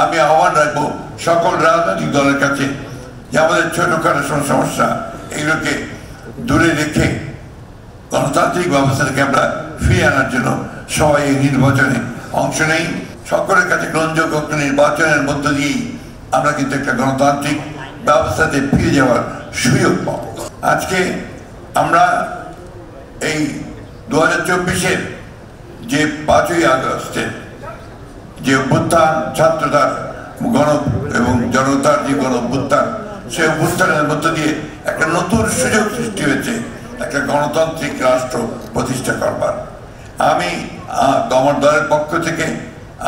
আমি আহ্বান রাখবো সকল রাজনৈতিক দলের কাছে যে আমাদের ছোটখাটো সমস্যা এগুলোকে দূরে রেখে গণতান্ত্রিক ব্যবস্থাটাকে আমরা ফিরিয়ে আনার জন্য সবাই এই নির্বাচনে অংশ নেই। সকলের কাছে গ্রহণযোগ্য নির্বাচনের মধ্য দিয়েই আমরা কিন্তু একটা গণতান্ত্রিক ব্যবস্থাতে ফিরে যাওয়ার সুযোগ পাব। আজকে আমরা এই 2024-এর যে 5ই আগস্টের যে অভ্যুত্থান, ছাত্রতার এবং জনতার যে অভ্যুত্থান, সেই অভ্যুত্থানের মধ্য দিয়ে একটা নতুন সুযোগ সৃষ্টি হয়েছে একটা গণতান্ত্রিক রাষ্ট্র প্রতিষ্ঠা করবার। আমি আমার দলের পক্ষ থেকে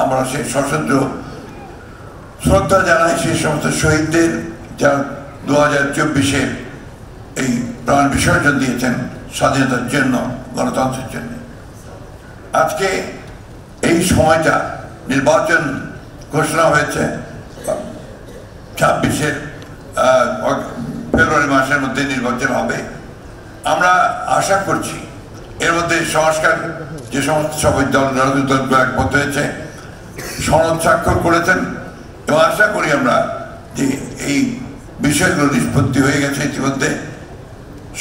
আমরা সেই সশস্ত্র শ্রদ্ধা জানাই সেই সমস্ত শহীদদের যারা 2024-এর এই প্রাণ বিসর্জন দিয়েছেন স্বাধীনতার জন্য, গণতন্ত্রের জন্য। আজকে এই সময়টা নির্বাচন ঘোষণা হয়েছে 26-এর ফেব্রুয়ারি মাসের মধ্যে নির্বাচন হবে। আমরা আশা করছি এর মধ্যে সংস্কার যে সমস্ত সবাই রাজনৈতিক দলগুলো একমত হয়েছে, সনদ স্বাক্ষর করেছেন এবং আশা করি আমরা যে এই বিষয়গুলো নিষ্পত্তি হয়ে গেছে ইতিমধ্যে,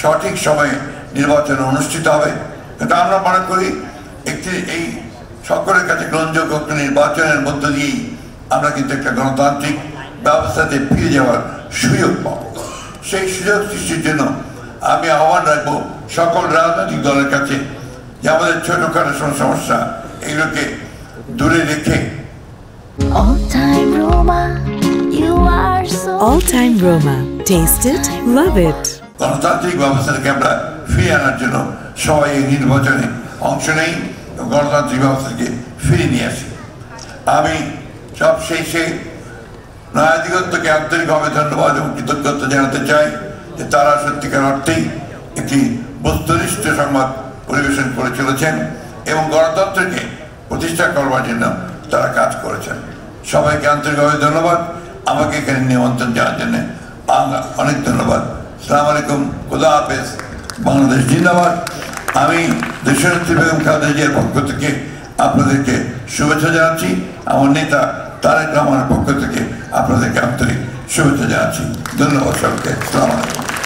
সঠিক সময়ে নির্বাচন অনুষ্ঠিত হবে। কিন্তু আমরা মনে করি একটি এই সকলের কাছে গ্রহণযোগ্য নির্বাচনের মধ্য দিয়েই আমরা কিন্তু একটা গণতান্ত্রিক ব্যবস্থাতে ফিরে যাওয়ার সুযোগ পাব। সেই সুযোগ সৃষ্টির জন্য আমি আহ্বান রাখবো সকল রাজনৈতিক দলের কাছে যে আমাদের ছোটখাটো সমস্যা এগুলোকে দূরে রেখে All-time Roma. Taste it, love it. গণতান্ত্রিক ব্যবস্থাটাকে আমরা ফিরিয়ে আনার জন্য সবাই এই নির্বাচনে অংশ নেই, গণতান্ত্রিক ব্যবস্থাকে ফিরিয়ে নিয়ে আসি। আমি সব শেষে নয়াদিগন্তকে আন্তরিকভাবে ধন্যবাদ এবং কৃতজ্ঞতা জানাতে চাই যে তারা সত্যিকার অর্থেই একটি বস্তুনিষ্ঠ সংবাদ পরিবেশন করে চলেছেন এবং গণতন্ত্রকে প্রতিষ্ঠা করবার জন্য তারা কাজ করেছেন। সবাইকে আন্তরিকভাবে ধন্যবাদ। আমাকে এখানে নিমন্ত্রণ জানার জন্য অনেক ধন্যবাদ। আসসালামু আলাইকুম, খোদা হাফেজ, বাংলাদেশ জিন্দাবাদ। আমি দেশনেত্রী বেগম খালেদা জিয়ার পক্ষ থেকে আপনাদেরকে শুভেচ্ছা জানাচ্ছি। আমার নেতা তারেক রহমানের পক্ষ থেকে আপনাদেরকে আন্তরিক শুভেচ্ছা জানাচ্ছি। ধন্যবাদ সবাইকে। আসসালামু আলাইকুম।